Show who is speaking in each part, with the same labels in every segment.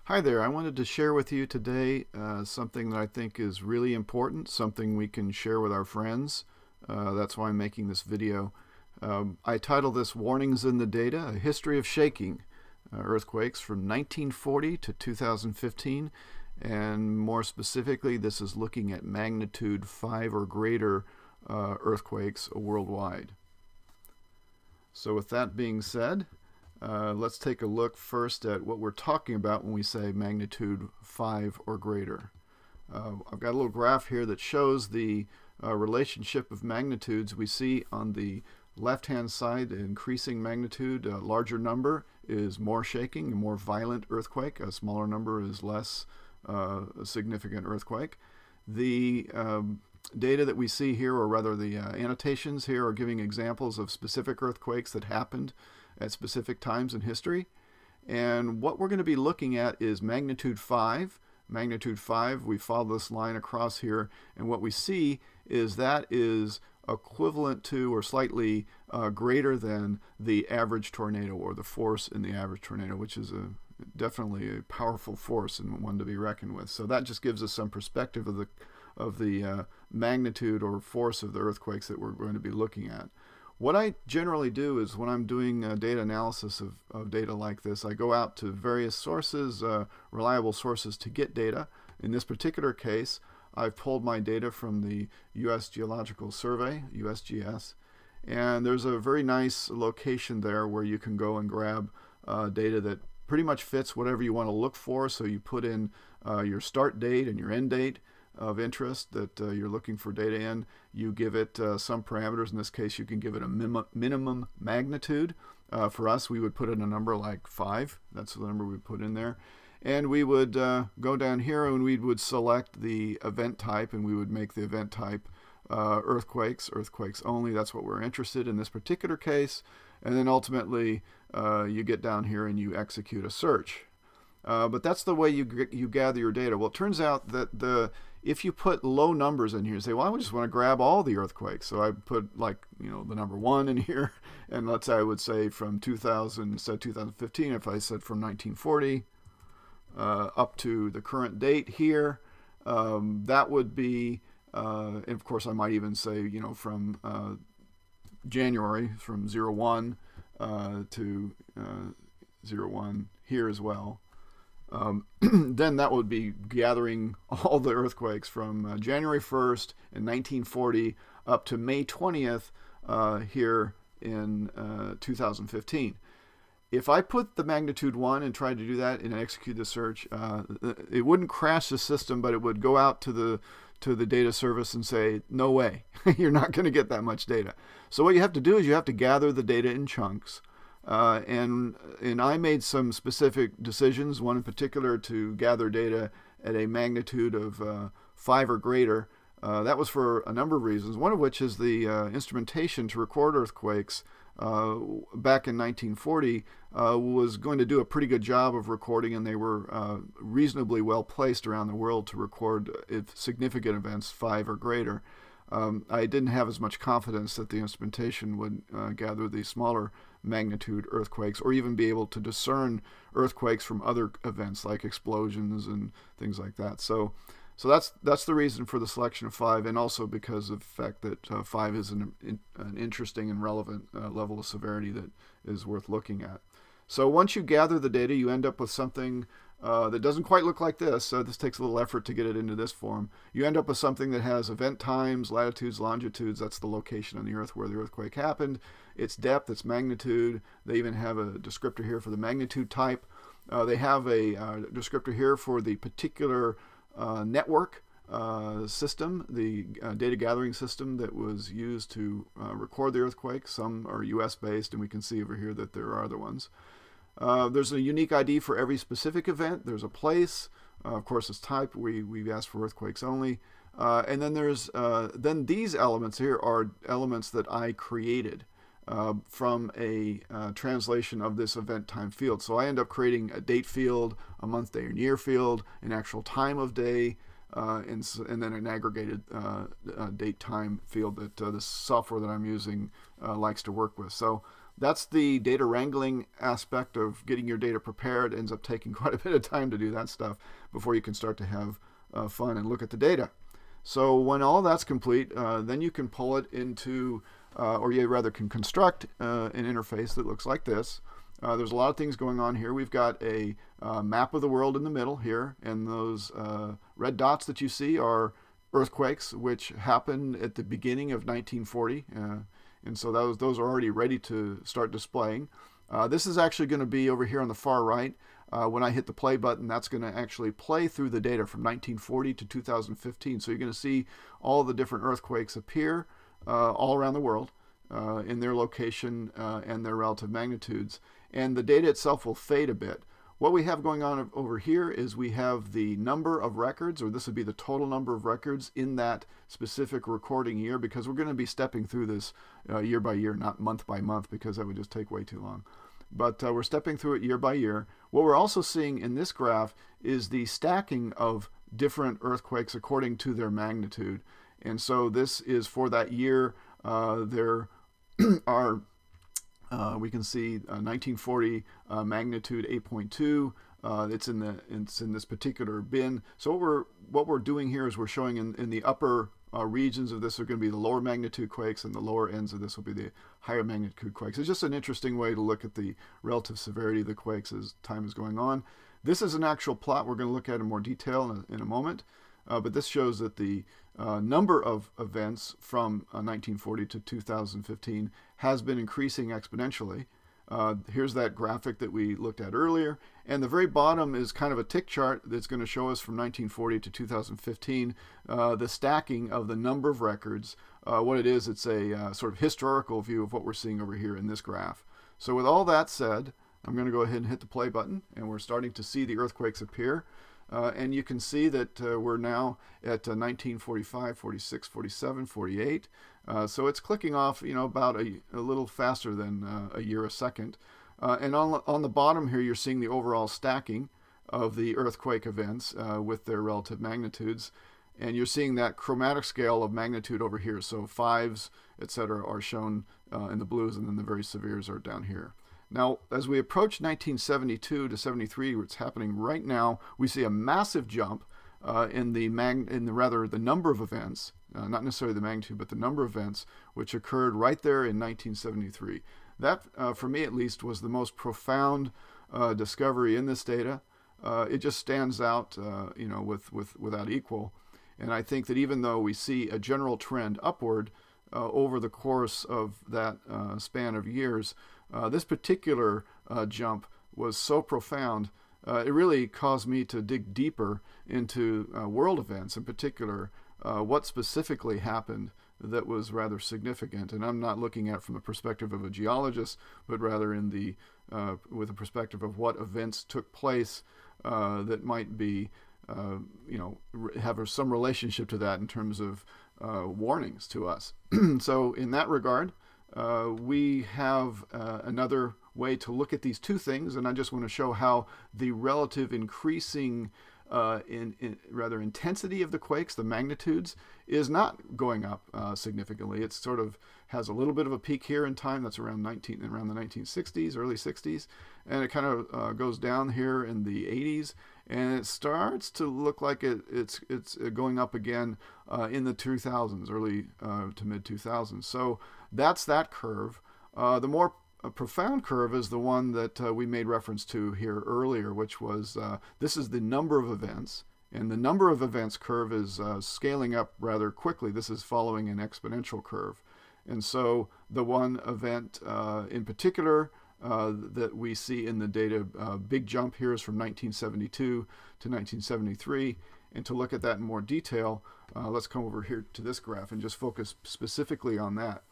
Speaker 1: Hi there. I wanted to share with you today something that I think is really important, something we can share with our friends. That's why I'm making this video. I title this Warnings in the Data, A History of Shaking Earthquakes from 1940 to 2015. And more specifically, this is looking at magnitude 5 or greater earthquakes worldwide. So with that being said, let's take a look first at what we're talking about when we say magnitude 5 or greater. I've got a little graph here that shows the relationship of magnitudes. We see on the left-hand side increasing magnitude, a larger number is more shaking, a more violent earthquake. A smaller number is less significant earthquake. The data that we see here, or rather the annotations here, are giving examples of specific earthquakes that happened at specific times in history. And what we're going to be looking at is magnitude 5. Magnitude 5, we follow this line across here, and what we see is that is equivalent to or slightly greater than the average tornado, or the force in the average tornado, which is definitely a powerful force and one to be reckoned with. So that just gives us some perspective of the magnitude or force of the earthquakes that we're going to be looking at. What I generally do is when I'm doing data analysis of data like this, I go out to various sources, reliable sources, to get data. In this particular case, I've pulled my data from the U.S. Geological Survey, USGS, and there's a very nice location there where you can go and grab data that pretty much fits whatever you want to look for. So you put in your start date and your end date of interest that you're looking for data in. You give it some parameters. In this case, you can give it a minimum magnitude. For us, we would put in a number like 5. That's the number we put in there. And we would go down here and we would select the event type, and we would make the event type earthquakes only. That's what we're interested in this particular case. And then ultimately, you get down here and you execute a search. But that's the way you gather your data. Well, it turns out that if you put low numbers in here, you say, well, I just want to grab all the earthquakes. So I put, like, the number 1 in here, and let's say I would say from 2015, if I said from 1940 up to the current date here, that would be, and of course I might even say, from January, from 01 to 01 here as well. Then that would be gathering all the earthquakes from January 1st in 1940 up to May 20th here in 2015. If I put the magnitude 1 and tried to do that and execute the search, it wouldn't crash the system, but it would go out to the data service and say, no way, you're not going to get that much data. So what you have to do is you have to gather the data in chunks. And I made some specific decisions, one in particular to gather data at a magnitude of 5 or greater. That was for a number of reasons, one of which is the instrumentation to record earthquakes back in 1940 was going to do a pretty good job of recording, and they were reasonably well placed around the world to record significant events 5 or greater. I didn't have as much confidence that the instrumentation would gather the smaller magnitude earthquakes, or even be able to discern earthquakes from other events like explosions and things like that. So that's the reason for the selection of 5, and also because of the fact that 5 is an interesting and relevant level of severity that is worth looking at. So once you gather the data, you end up with something that doesn't quite look like this. So this takes a little effort to get it into this form. You end up with something that has event times, latitudes, longitudes. That's the location on the Earth where the earthquake happened. Its depth, its magnitude. They even have a descriptor here for the magnitude type. They have a descriptor here for the particular network system, the data gathering system that was used to record the earthquake. Some are US based, and we can see over here that there are other ones. There's a unique ID for every specific event. There's a place. Of course, it's type. We've asked for earthquakes only. And then there's then these elements here are elements that I created from a translation of this event time field. So I end up creating a date field, a month, day, and year field, an actual time of day, and then an aggregated date time field that the software that I'm using likes to work with. So That's the data wrangling aspect of getting your data prepared. It ends up taking quite a bit of time to do that stuff before you can start to have fun and look at the data. So when all that's complete, then you can pull it into, or you rather can construct an interface that looks like this. There's a lot of things going on here. We've got a map of the world in the middle here, and those red dots that you see are earthquakes, which happened at the beginning of 1940, and so those are already ready to start displaying. This is actually going to be over here on the far right. When I hit the play button, that's going to actually play through the data from 1940 to 2015. So you're going to see all the different earthquakes appear all around the world in their location and their relative magnitudes. And the data itself will fade a bit. What we have going on over here is we have the number of records, or this would be the total number of records in that specific recording year, because we're going to be stepping through this year by year, not month by month, because that would just take way too long. But we're stepping through it year by year. What we're also seeing in this graph is the stacking of different earthquakes according to their magnitude. And so this is for that year. There are we can see 1940 magnitude 8.2. It's in this particular bin. So what we're doing here is we're showing in the upper regions of this are going to be the lower magnitude quakes, and the lower ends of this will be the higher magnitude quakes. It's just an interesting way to look at the relative severity of the quakes as time is going on. This is an actual plot we're going to look at in more detail in a moment, but this shows that the number of events from 1940 to 2015 has been increasing exponentially. Here's that graphic that we looked at earlier, and the very bottom is kind of a tick chart that's going to show us from 1940 to 2015 the stacking of the number of records. What it is, it's a sort of historical view of what we're seeing over here in this graph. So with all that said, I'm going to go ahead and hit the play button, and we're starting to see the earthquakes appear. And you can see that we're now at 1945, 46, 47, 48. So it's clicking off, about a little faster than a year a second. And on the bottom here, you're seeing the overall stacking of the earthquake events with their relative magnitudes. And you're seeing that chromatic scale of magnitude over here. So fives, etc., are shown in the blues, and then the very severes are down here. Now, as we approach 1972 to 73, what's happening right now, we see a massive jump in the number of events, not necessarily the magnitude, but the number of events, which occurred right there in 1973. That, for me at least, was the most profound discovery in this data. It just stands out, without equal. And I think that even though we see a general trend upward over the course of that span of years, this particular jump was so profound, it really caused me to dig deeper into world events, in particular, what specifically happened that was rather significant. And I'm not looking at it from the perspective of a geologist, but rather in with the perspective of what events took place that might be, have some relationship to that in terms of warnings to us. So in that regard, we have another way to look at these two things, and I just want to show how the relative increasing rather intensity of the quakes, the magnitudes, is not going up significantly. It sort of has a little bit of a peak here in time. That's around the 1960s, early 60s, and it kind of goes down here in the 80s, and it starts to look like it's going up again in the 2000s, early to mid 2000s. So that's that curve. The more profound curve is the one that we made reference to here earlier, which was this is the number of events, and the number of events curve is scaling up rather quickly. This is following an exponential curve. And so the one event in particular that we see in the data, big jump here, is from 1972 to 1973. And to look at that in more detail, let's come over here to this graph and just focus specifically on that.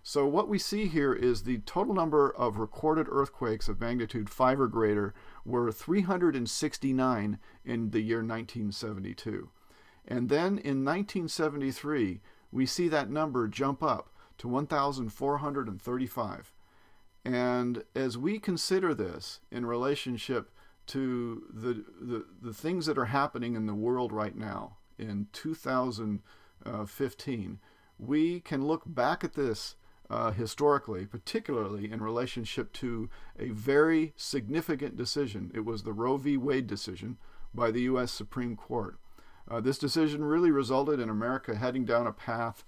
Speaker 1: So what we see here is the total number of recorded earthquakes of magnitude 5 or greater were 369 in the year 1972. And then in 1973, we see that number jump up to 1,435. And as we consider this in relationship to the things that are happening in the world right now in 2015, we can look back at this historically, particularly in relationship to a very significant decision. It was the Roe v. Wade decision by the U.S. Supreme Court. This decision really resulted in America heading down a path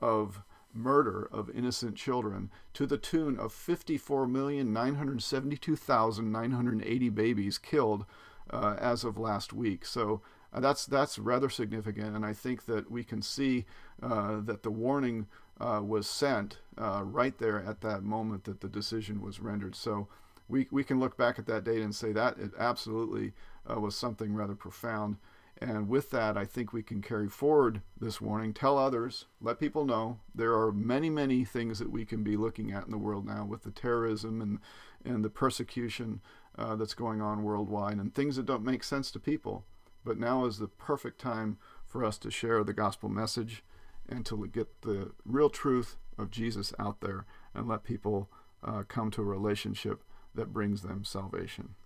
Speaker 1: of murder of innocent children to the tune of 54,972,980 babies killed as of last week. So that's rather significant, and I think that we can see that the warning was sent right there at that moment that the decision was rendered. So we can look back at that date and say that it absolutely was something rather profound. And with that, I think we can carry forward this warning, tell others, let people know. There are many, many things that we can be looking at in the world now with the terrorism and the persecution that's going on worldwide, and things that don't make sense to people. But now is the perfect time for us to share the gospel message and to get the real truth of Jesus out there and let people come to a relationship that brings them salvation.